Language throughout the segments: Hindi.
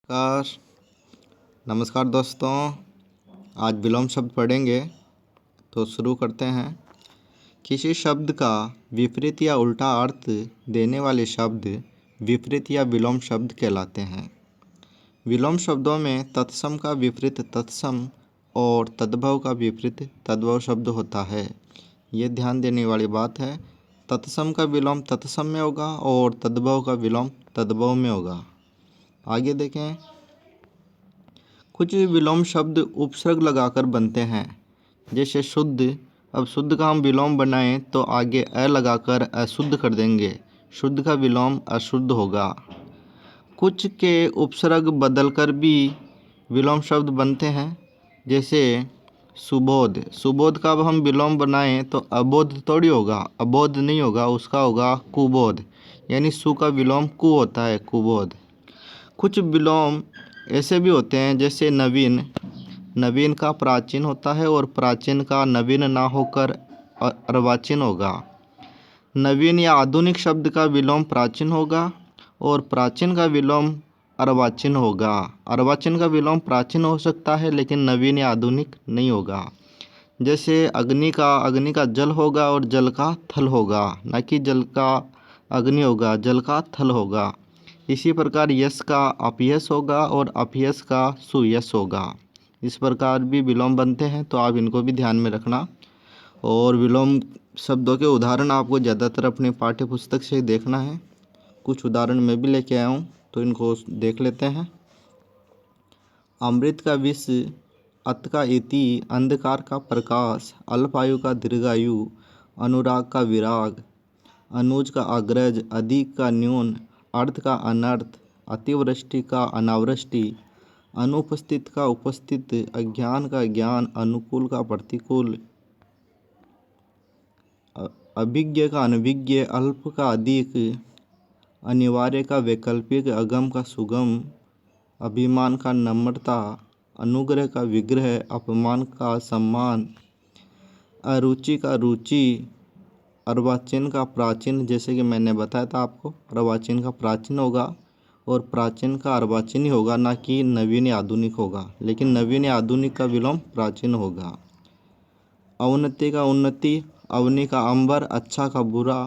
नमस्कार। नमस्कार दोस्तों, आज विलोम शब्द पढ़ेंगे तो शुरू करते हैं। किसी शब्द का विपरीत या उल्टा अर्थ देने वाले शब्द विपरीत या विलोम शब्द कहलाते हैं। विलोम शब्दों में तत्सम का विपरीत तत्सम और तद्भव का विपरीत तद्भव शब्द होता है। ये ध्यान देने वाली बात है। तत्सम का विलोम तत्सम में होगा और तद्भव का विलोम तद्भव में होगा। आगे देखें, कुछ विलोम शब्द उपसर्ग लगाकर बनते हैं, जैसे शुद्ध। अब शुद्ध का हम विलोम बनाएं तो आगे अ लगाकर अशुद्ध कर देंगे, शुद्ध का विलोम अशुद्ध होगा। कुछ के उपसर्ग बदलकर भी विलोम शब्द बनते हैं, जैसे सुबोध। सुबोध का अब हम विलोम बनाएं तो अबोध थोड़ी होगा, अबोध नहीं होगा, उसका होगा कुबोध, यानी सु का विलोम कु होता है, कुबोध। कुछ विलोम ऐसे भी होते हैं, जैसे नवीन। नवीन का प्राचीन होता है और प्राचीन का नवीन ना होकर अर्वाचीन होगा। नवीन या आधुनिक शब्द का विलोम प्राचीन होगा और प्राचीन का विलोम अर्वाचीन होगा। अर्वाचीन का विलोम प्राचीन हो सकता है, लेकिन नवीन या आधुनिक नहीं होगा। जैसे अग्नि का जल होगा और जल का थल होगा, न कि जल का अग्नि होगा, जल का थल होगा। इसी प्रकार यश का अपयश होगा और अपयश का सुयश होगा। इस प्रकार भी विलोम बनते हैं, तो आप इनको भी ध्यान में रखना। और विलोम शब्दों के उदाहरण आपको ज़्यादातर अपने पाठ्य पुस्तक से ही देखना है। कुछ उदाहरण मैं भी लेके आया हूँ, तो इनको देख लेते हैं। अमृत का विष, अत का इति, अंधकार का प्रकाश, अल्पायु का दीर्घायु, अनुराग का विराग, अनुज का अग्रज, अधिक का न्यून, अर्थ का अनर्थ, अतिवृष्टि का अनावृष्टि, अनुपस्थित का उपस्थित, अज्ञान का ज्ञान, अनुकूल का प्रतिकूल, अभिज्ञ का अनभिज्ञ, अल्प का अधिक, अनिवार्य का वैकल्पिक, अगम का सुगम, अभिमान का नम्रता, अनुग्रह का विग्रह, अपमान का सम्मान, अरुचि का रुचि, अर्वाचीन का प्राचीन। जैसे कि मैंने बताया था आपको, अर्वाचीन का प्राचीन होगा और प्राचीन का अर्वाचीन ही होगा, ना कि नवीन या आधुनिक होगा, लेकिन नवीन या आधुनिक का विलोम प्राचीन होगा। अवनति का उन्नति, अवनी का अंबर, अच्छा का बुरा,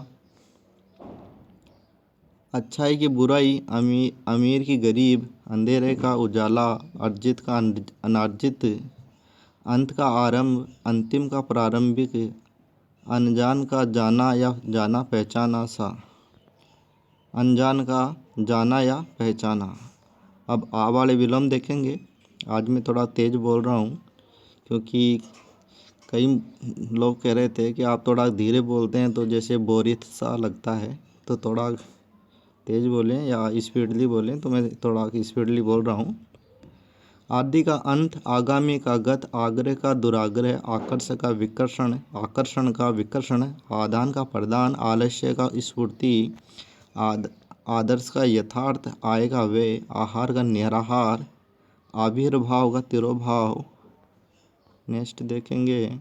अच्छाई की बुराई, अमीर की गरीब, अंधेरे का उजाला, अर्जित का अनार्जित, अंत का आरंभ, अंतिम का प्रारंभिक, अनजान का जाना या जाना पहचाना सा, अनजान का जाना या पहचाना। अब आ वाले विलोम देखेंगे। आज मैं थोड़ा तेज़ बोल रहा हूँ, क्योंकि कई लोग कह रहे थे कि आप थोड़ा धीरे बोलते हैं तो जैसे बोरियत सा लगता है, तो थोड़ा तेज़ बोलें या स्पीडली बोलें, तो मैं थोड़ा स्पीडली बोल रहा हूँ। आदि का अंत, आगामी का गत, आग्रह का दुराग्रह, आकर्ष का विकर्षण, आकर्षण का विकर्षण, आदान का प्रदान, आलस्य का स्फूर्ति, आदर्श का यथार्थ, आय का व्यय, आहार का निराहार, आविर्भाव का तिरोभाव। नेक्स्ट देखेंगे,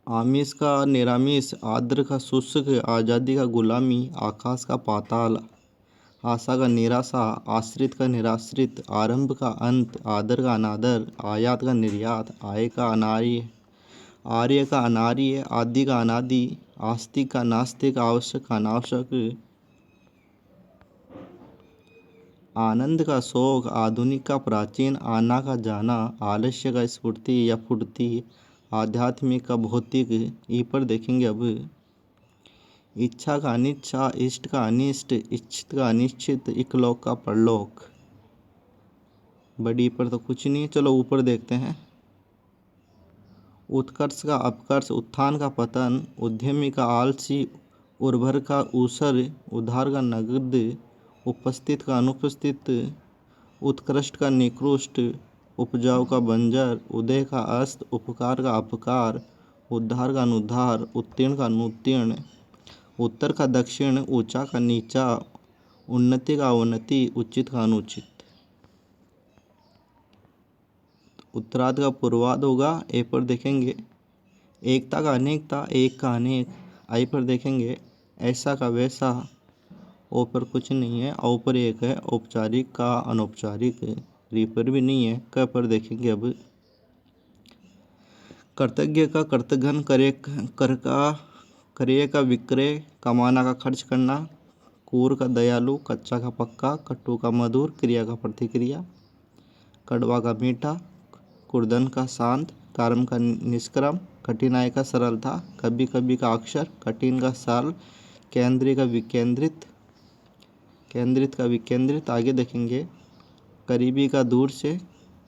आमिष का निरामिष, आर्द्र का शुष्क, आज़ादी का गुलामी, आकाश का पाताल, आशा का निराशा, आश्रित का निराश्रित, आरंभ का अंत, आदर का अनादर, आयात का निर्यात, आय का अनार्य, आर्य का अनार्य, आदि का अनादि, आस्तिक का नास्तिक, आवश्यक का अनावश्यक, आनंद का शोक, आधुनिक का प्राचीन, आना का जाना, आलस्य का स्फूर्ति या फुर्ती, आध्यात्मिक का भौतिक। ई पर देखेंगे अब, इच्छा का अनिच्छा, इष्ट का अनिष्ट, इच्छित का अनिश्चित, इकलोक का परलोक। बड़ी पर तो कुछ नहीं, चलो ऊपर देखते हैं। उत्कर्ष का अपकर्ष, उत्थान का पतन, उद्यमी का आलसी, उर्वर का ऊसर, उधार का नगद, उपस्थित का अनुपस्थित, उत्कृष्ट का निकृष्ट, उपजाऊ का बंजर, उदय का अस्त, उपकार का अपकार, उद्धार का अनुद्धार, उत्तीर्ण का अनुत्तीर्ण, उत्तर का दक्षिण, ऊंचा का नीचा, उन्नति का अवनति, उचित का अनुचित। उत्तरार्ध का पूर्वार्ध होगा। ए पर देखेंगे, एकता का अनेकता, एक का अनेक। आई पर देखेंगे, ऐसा का वैसा, ओ पर कुछ नहीं है, औ पर एक है, औपचारिक का अनौपचारिक, री पर भी नहीं है, क पर देखेंगे अब। कर्तज्ञ का कर्तघ्न, कर का करे का विक्रय, कमाना का खर्च करना, कूर का दयालु, कच्चा का पक्का, कट्टू का मधुर, क्रिया का प्रतिक्रिया, कड़वा का मीठा, कुर्दन का शांत, कारम का निष्क्रम, कठिनाई का सरलता, कभी कभी का अक्षर, कठिन का सरल, केंद्रीय का विकेंद्रित, केंद्रित का विकेंद्रित। आगे देखेंगे करीबी का दूर से,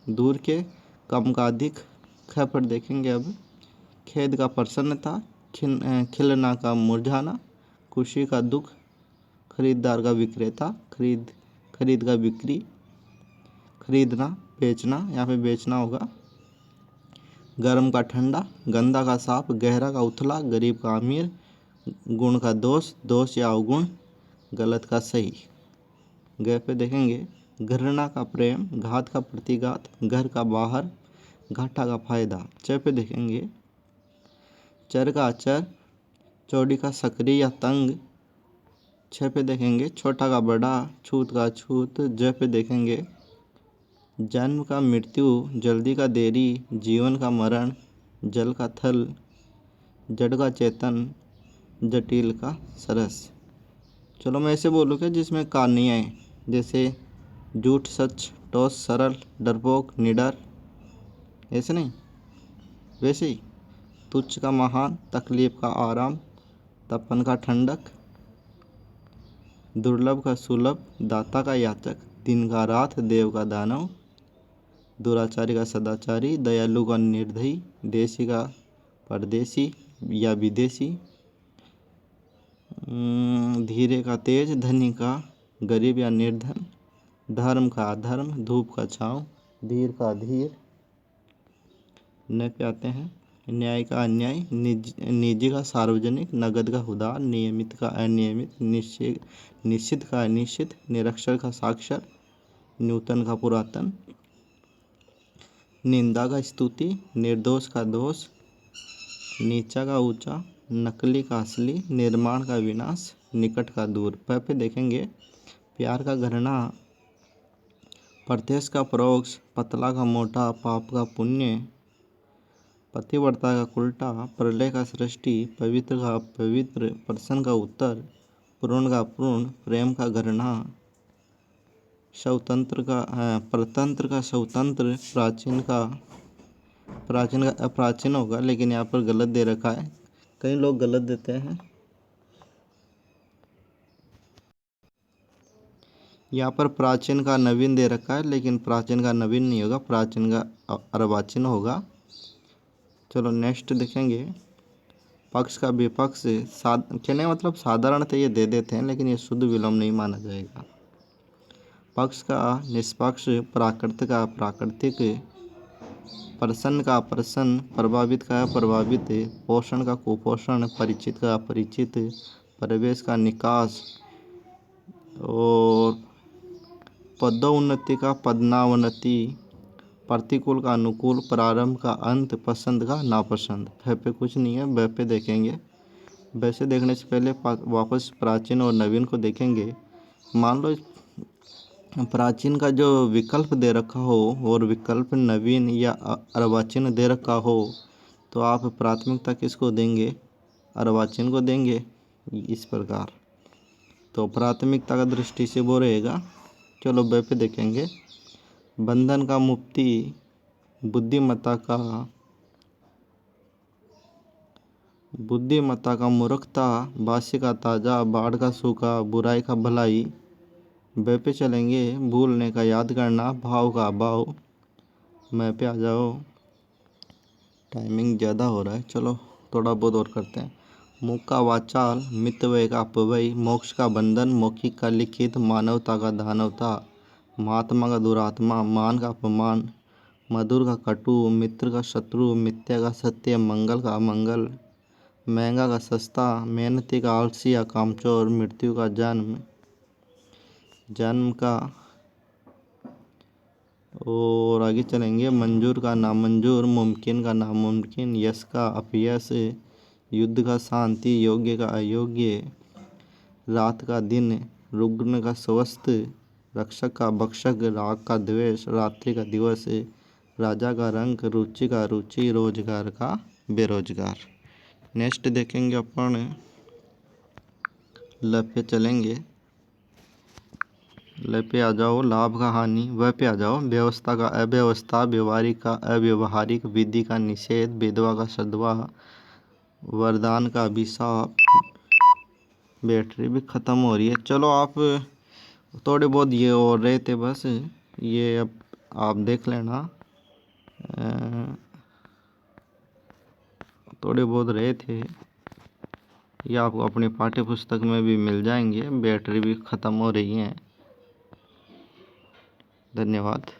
दूर के, कम का अधिक। ख पर देखेंगे अब खेद का प्रसन्नता, खिलना का मुरझाना, खुशी का दुख, खरीदार का विक्रेता, खरीद का बिक्री, खरीदना बेचना, यहाँ पे बेचना होगा। गर्म का ठंडा, गंदा का साफ, गहरा का उथला, गरीब का अमीर, गुण का दोष, दोष या अवगुण, गलत का सही। ग पे देखेंगे घृणा का प्रेम, घात का प्रतिघात, घर का बाहर, घाटा का फायदा। च पे देखेंगे चर का अचर, चौड़ी का सक्रिय या तंग। छ पे देखेंगे छोटा का बड़ा, छूत का छूत। ज पे देखेंगे जन्म का मृत्यु, जल्दी का देरी, जीवन का मरण, जल का थल, जड़ का चेतन, जटिल का सरस। चलो मैं ऐसे बोलूँ क्या जिसमें का नहीं आए, जैसे झूठ सच, टॉस सरल, डरपोक निडर, ऐसे नहीं, वैसे ही तुच्छ का महान, तकलीफ का आराम, तपन का ठंडक, दुर्लभ का सुलभ, दाता का याचक, दिन का रात, देव का दानव, दुराचारी का सदाचारी, दयालु का निर्दयी, देशी का परदेसी या विदेशी, धीरे का तेज, धनी का गरीब या निर्धन, धर्म का अधर्म, धूप का छाँव, धीर का धीर। न पे आते हैं न्याय का अन्याय, निजी का सार्वजनिक, नगद का उधार, नियमित का अनियमित, निश्चित का अनिश्चित, निरक्षर का साक्षर, नूतन का पुरातन, निंदा का स्तुति, निर्दोष का दोष, नीचा का ऊंचा, नकली का असली, निर्माण का विनाश, निकट का दूर। पे देखेंगे प्यार का घृणा, प्रत्यक्ष का परोक्ष, पतला का मोटा, पाप का पुण्य, पतिव्रता का उल्टा, प्रलय का सृष्टि, पवित्र का पवित्र, प्रश्न का उत्तर, पूर्ण का पूर्ण, प्रेम का घृणा, स्वतंत्र का परतंत्र का स्वतंत्र, प्राचीन का अप्राचीन होगा, लेकिन यहाँ पर गलत दे रखा है, कई लोग गलत देते हैं। यहाँ पर प्राचीन का नवीन दे रखा है, लेकिन प्राचीन का नवीन नहीं होगा, प्राचीन का अर्वाचीन होगा। चलो नेक्स्ट देखेंगे पक्ष का विपक्ष, कहने मतलब साधारणतः ये दे देते हैं, लेकिन ये शुद्ध विलोम नहीं माना जाएगा। पक्ष का निष्पक्ष, प्राकृतिक का प्राकृतिक, प्रसन्न का प्रसन्न, प्रभावित का प्रभावित, पोषण का कुपोषण, परिचित का अपरिचित, प्रवेश का निकास, और पदोन्नति का पदनावनति, प्रतिकूल का अनुकूल, प्रारंभ का अंत, पसंद का नापसंद। भ पे कुछ नहीं है, ब पे देखेंगे। वैसे देखने से पहले वापस प्राचीन और नवीन को देखेंगे। मान लो प्राचीन का जो विकल्प दे रखा हो और विकल्प नवीन या अर्वाचीन दे रखा हो, तो आप प्राथमिकता किसको देंगे? अर्वाचीन को देंगे, इस प्रकार। तो प्राथमिकता का दृष्टि से वो रहेगा। चलो ब पे देखेंगे। बंधन का मुक्ति, बुद्धिमत्ता का मूर्खता, बासी का ताज़ा, बाढ़ का सूखा, बुराई का भलाई। ब पे चलेंगे। भूलने का याद करना, भाव का अभाव। मैं पे आ जाओ, टाइमिंग ज़्यादा हो रहा है, चलो थोड़ा बहुत और करते हैं। मुख का वाचाल, मितव्यय का अपव्यय, मोक्ष का बंधन, मौखिक का लिखित, मानवता का दानवता, महात्मा का दुरात्मा, मान का अपमान, मधुर का कटु, मित्र का शत्रु, मिथ्या का सत्य, मंगल का अमंगल, महंगा का सस्ता, मेहनती का आलसी या कामचोर, मृत्यु का जन्म का। और आगे चलेंगे। मंजूर का नामंजूर, मुमकिन का नामुमकिन, यश का अपयश, युद्ध का शांति, योग्य का अयोग्य, रात का दिन, रुग्ण का स्वस्थ, रक्षक का भक्षक, राग का द्वेष, रात्रि का दिवस, राजा का रंक, रुचि का रुचि, रोजगार का बेरोजगार। नेक्स्ट देखेंगे अपन ल पे चलेंगे। ल पे आ जाओ लाभ का हानि, व पे आ जाओ व्यवस्था का अव्यवस्था, व्यवहारिक का अव्यवहारिक, विधि का निषेध, विधवा का सद्भाव, वरदान का अभिशाप। बैटरी भी ख़त्म हो रही है। चलो आप थोड़े बहुत ये और रहे थे बस, ये अब आप देख लेना। थोड़े बहुत रहे थे, ये आपको अपनी पाठ्य पुस्तक में भी मिल जाएंगे। बैटरी भी ख़त्म हो रही है। धन्यवाद।